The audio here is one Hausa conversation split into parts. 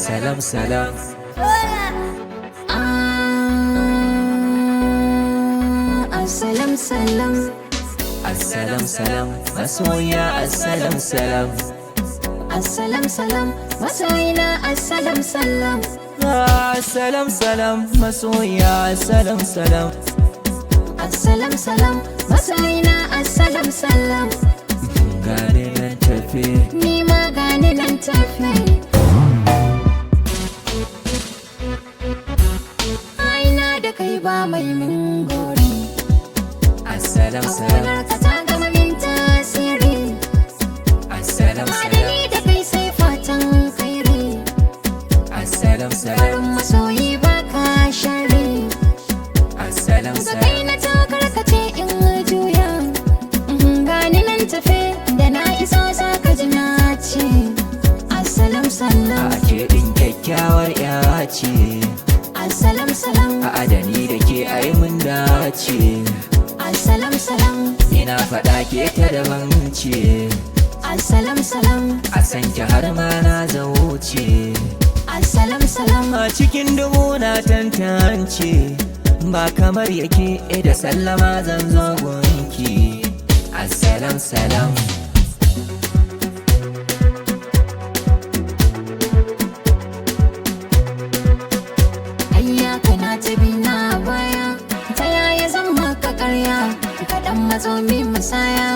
Assalam, salam. Assalam, salam. Assalam, salam. Masoya, assalam, salam. Assalam, salam. Masoyina, assalam, salam. Assalam, salam. Masoya, assalam, salam. Assalam, salam. Masoyina, assalam, salam. Gane nan tafi. Ni ma gani nan tafi. Aina da kai ba mai min gori. Assalam, salam. Ka ta gama min tasiri. Assalam, salam. Madani da kai sai fatan kairi. Assalam, salam. Farin masoyi ba ka shari. Assalam, Ga salam. kai na takar ka ce in juya. Gani nan tafe da na iso za ka ji na ce. Assalam, salam. A ke ɗin kyakkyawar ya ce. Assalam, salam. A adani da ke ai mun dace. Assalam, salam. Ina faɗa ke ta daban ce. Assalam, salam. A san ki har ma na zauce. Assalam, salam. A cikin dubu na tantance. Ba kamar yake da sallama zan zo gunki. Assalam, salam. Ayya kana ta bi na baya. Ta yaya zan maka karya? Kaɗan mazo min musaya.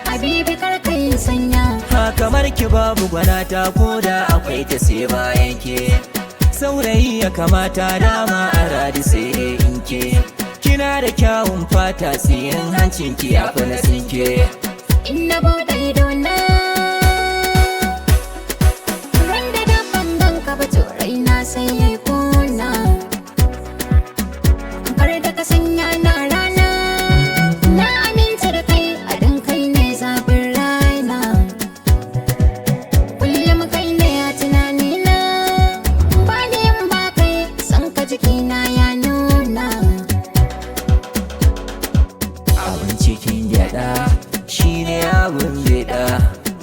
Habibi kar ka yi sanya. Ha kamar ki babu gwanata ko da akwai ta sai bayan ke. Saurayi ya kamata dama a radi sai dai in ke. Kina da kyawun fata tsirin hancin ki ya fi na sinke. In na bude idona ran da daban gan ka ba to raina sai yayi kuna. Kar da ka sanya na rana. Na aminta da kai a dan kai ne zafin raina. Kullum kai ne a tunanina. Ba ni in ba kai san ka jikina ya nuna. Abin cikin gyaɗa shi ne abin gyaɗa.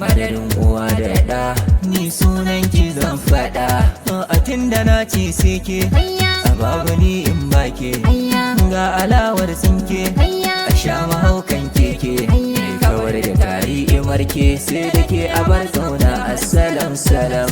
Madadin uwa da ɗa ni sunan ki zan faɗa. A tun da na ce sai ke Hayya, a babu ni in bake. hayya, Ga alawar tsinke hayya. a sha mahaukan keke. Kawar da tari imarke sai da ke a bar zauna. Assalam, salam.